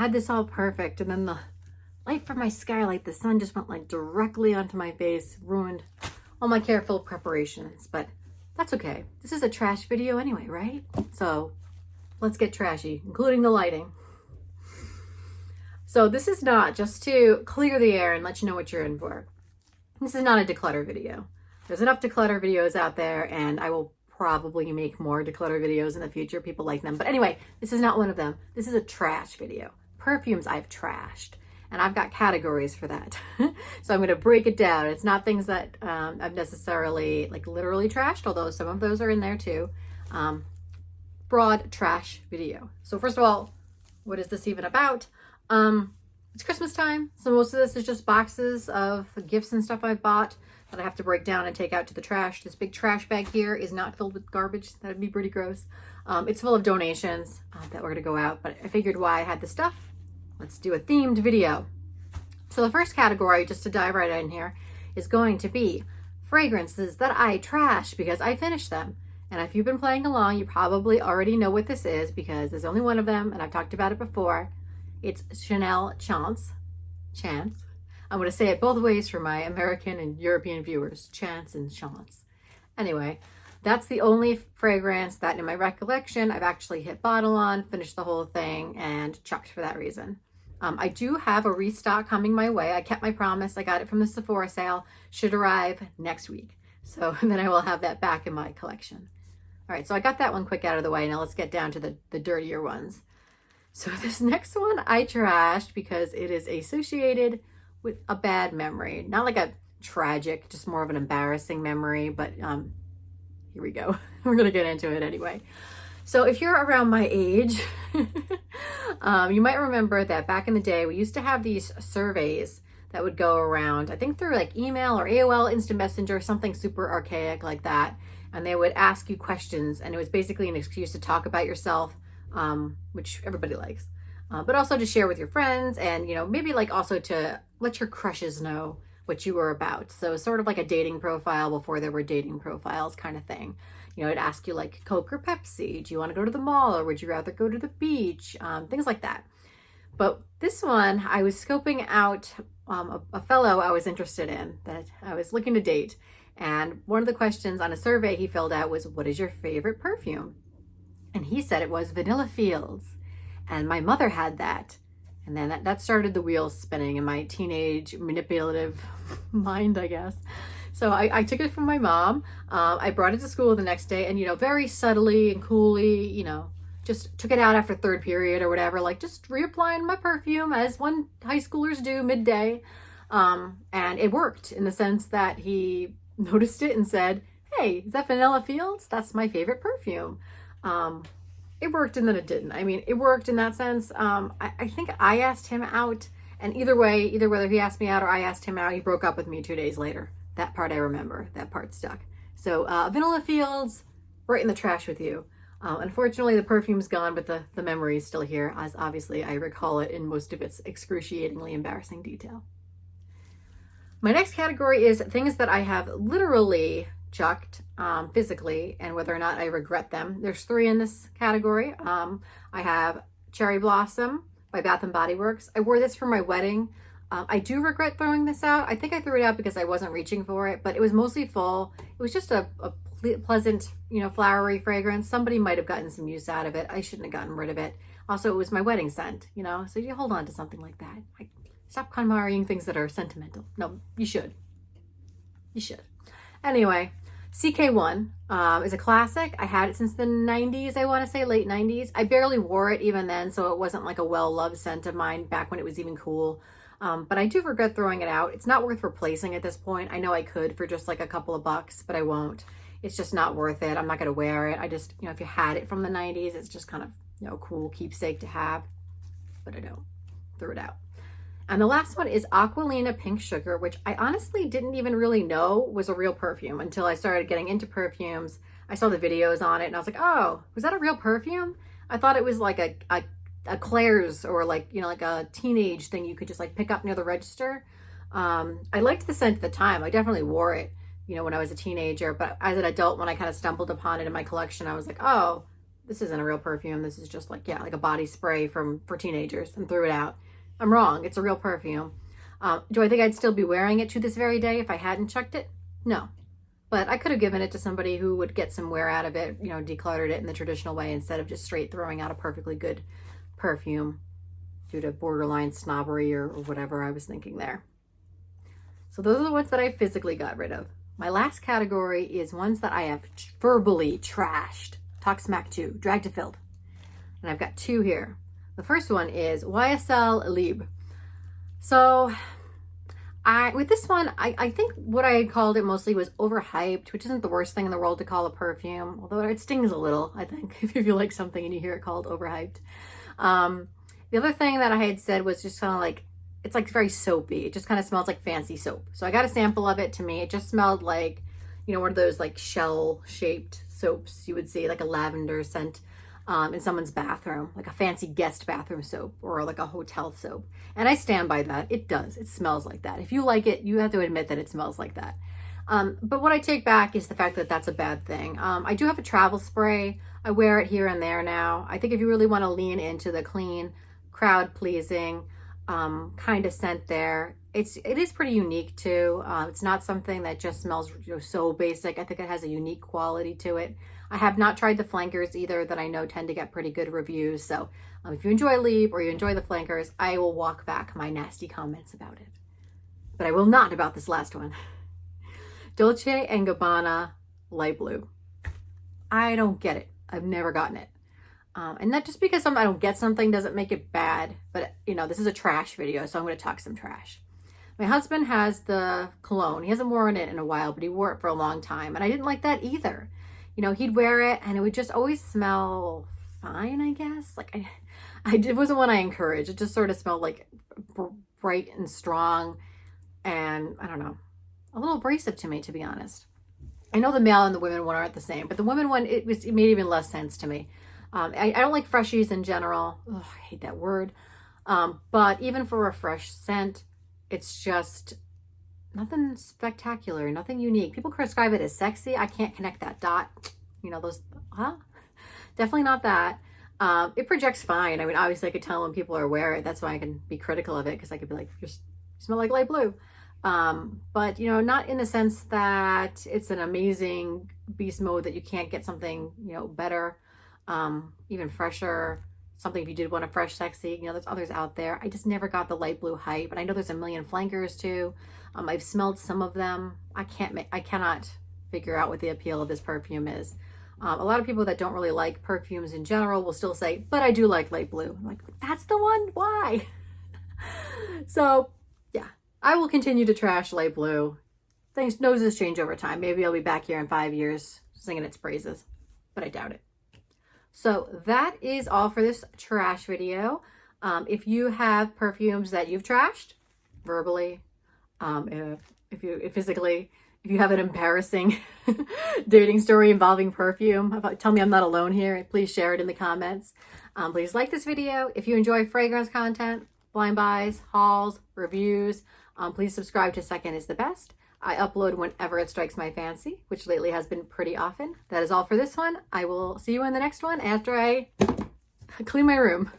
had this all perfect, and then the light from my skylight, the sun just went like directly onto my face, ruined all my careful preparations, but that's okay. This is a trash video anyway, right? So let's get trashy, including the lighting. So this is not, just to clear the air and let you know what you're in for, this is not a declutter video. There's enough declutter videos out there, and I will probably make more declutter videos in the future. People like them. But anyway, this is not one of them. This is a trash video. Perfumes I've trashed. And I've got categories for that. So I'm going to break it down. It's not things that I've necessarily like literally trashed, although some of those are in there too. Broad trash video. So first of all, what is this even about? It's Christmas time, so most of this is just boxes of gifts and stuff I've bought that I have to break down and take out to the trash. This big trash bag here is not filled with garbage. That'd be pretty gross. It's full of donations that were gonna go out, but I figured why I had the stuff, let's do a themed video. So the first category, just to dive right in here, is going to be fragrances that I trashed because I finished them. And if you've been playing along, you probably already know what this is because there's only one of them, and I've talked about it before. It's Chanel Chance. I'm going to say it both ways for my American and European viewers. Chance and Chance. Anyway, that's the only fragrance that in my recollection I've actually hit bottle on, finished the whole thing, and chucked for that reason. I do have a restock coming my way. I kept my promise. I got it from the Sephora sale. Should arrive next week. So then I will have that back in my collection. All right, so I got that one quick out of the way. Now let's get down to the dirtier ones. So this next one I trashed because it is associated with a bad memory. Not like a tragic, just more of an embarrassing memory, but here we go. We're gonna get into it anyway. So if you're around my age, you might remember that back in the day, we used to have these surveys that would go around, I think through like email or AOL Instant Messenger, something super archaic like that. And they would ask you questions, and it was basically an excuse to talk about yourself, which everybody likes, but also to share with your friends, and maybe like also to let your crushes know what you were about. So sort of like a dating profile before there were dating profiles kind of thing. It'd ask you like Coke or Pepsi, do you want to go to the mall or would you rather go to the beach, things like that. But this one, I was scoping out a fellow I was interested in that I was looking to date, and one of the questions on a survey he filled out was, what is your favorite perfume? And he said it was Vanilla Fields. And my mother had that. And then that started the wheels spinning in my teenage manipulative mind, I guess. So I took it from my mom. I brought it to school the next day, and, very subtly and coolly, just took it out after third period or whatever, like just reapplying my perfume as one high schoolers do midday. And it worked in the sense that he noticed it and said, hey, is that Vanilla Fields? That's my favorite perfume. It worked and then it didn't. I mean, it worked in that sense. I think I asked him out, and either way, either whether he asked me out or I asked him out, he broke up with me 2 days later. That part I remember. That part stuck. So Vanilla Fields, right in the trash with you. Unfortunately, the perfume's gone, but the memory's still here, as obviously I recall it in most of its excruciatingly embarrassing detail. My next category is things that I have literally chucked physically, and whether or not I regret them. There's 3 in this category. I have Cherry Blossom by Bath & Body Works. I wore this for my wedding. I do regret throwing this out. I think I threw it out because I wasn't reaching for it, but it was mostly full. It was just a pleasant, flowery fragrance. Somebody might have gotten some use out of it. I shouldn't have gotten rid of it. Also, it was my wedding scent, so you hold on to something like that. Stop KonMariing things that are sentimental. No, you should. You should. Anyway, CK1 is a classic. I had it since the 90s, I want to say, late 90s. I barely wore it even then, so it wasn't like a well-loved scent of mine back when it was even cool. But I do regret throwing it out. It's not worth replacing at this point. I know I could for just like a couple of bucks, but I won't. It's just not worth it. I'm not going to wear it. I just, if you had it from the 90s, it's just kind of, cool keepsake to have. But I don't. Threw it out. And the last one is Aqualina Pink Sugar, which I honestly didn't even really know was a real perfume until I started getting into perfumes. I saw the videos on it and I was like, oh, was that a real perfume? I thought it was like a Claire's or like a teenage thing you could just like pick up near the register. I liked the scent at the time. I definitely wore it, when I was a teenager, but as an adult, when I kind of stumbled upon it in my collection, I was like, oh, this isn't a real perfume. This is just like, yeah, like a body spray for teenagers, and threw it out. I'm wrong. It's a real perfume. Do I think I'd still be wearing it to this very day if I hadn't checked it? No. But I could have given it to somebody who would get some wear out of it, you know, decluttered it in the traditional way instead of just straight throwing out a perfectly good perfume due to borderline snobbery or whatever I was thinking there. So those are the ones that I physically got rid of. My last category is ones that I have verbally trashed. Talk smack to, dragged to filth. And I've got two here. The first one is YSL Libre. So with this one, I think what I called it mostly was overhyped, which isn't the worst thing in the world to call a perfume, although it stings a little, I think, if you like something and you hear it called overhyped. The other thing that I had said was just kind of like, it's like very soapy. It just kind of smells like fancy soap. So I got a sample of it. To me, it just smelled like, you know, one of those like shell-shaped soaps you would see, like a lavender scent in someone's bathroom, like a fancy guest bathroom soap or like a hotel soap. And I stand by that. It does. It smells like that. If you like it, you have to admit that it smells like that. But what I take back is the fact that that's a bad thing. I do have a travel spray. I wear it here and there now. I think if you really want to lean into the clean, crowd-pleasing kind of scent there, it is pretty unique too. It's not something that just smells, you know, so basic. I think it has a unique quality to it. I have not tried the flankers either, that I know tend to get pretty good reviews. So if you enjoy Libre or you enjoy the flankers, I will walk back my nasty comments about it. But I will not about this last one. Dolce & Gabbana Light Blue. I don't get it. I've never gotten it. And that just because I don't get something doesn't make it bad. But, you know, this is a trash video, so I'm going to talk some trash. My husband has the cologne. He hasn't worn it in a while, but he wore it for a long time. And I didn't like that either. You know, he'd wear it and it would just always smell fine, I guess. Like, it wasn't one I encouraged. It just sort of smelled like bright and strong. And I don't know, a little abrasive to me, to be honest. I know the male and the women one aren't the same, but the women one, it made even less sense to me. I don't like freshies in general. Ugh, I hate that word. But even for a fresh scent, it's just nothing spectacular, nothing unique. People describe it as sexy. I can't connect that dot. You know, those, definitely not that. It projects fine. I mean, obviously I could tell when people are wearing it. That's why I can be critical of it, because I could be like, you smell like light blue. But, you know, not in the sense that it's an amazing beast mode that you can't get something, you know, better, even fresher, something if you did want a fresh, sexy, you know, there's others out there. I just never got the light blue hype, and I know there's a million flankers too. I've smelled some of them. I cannot figure out what the appeal of this perfume is. A lot of people that don't really like perfumes in general will still say, but I do like light blue. I'm like, that's the one? Why? So yeah, I will continue to trash light blue. Things, noses change over time. Maybe I'll be back here in 5 years singing its praises, but I doubt it. So that is all for this trash video. If you have perfumes that you've trashed verbally, physically, if you have an embarrassing dating story involving perfume, tell me I'm not alone here. Please share it in the comments. Please like this video. If you enjoy fragrance content, blind buys, hauls, reviews, please subscribe to Second is the Best. I upload whenever it strikes my fancy, which lately has been pretty often. That is all for this one. I will see you in the next one after I clean my room.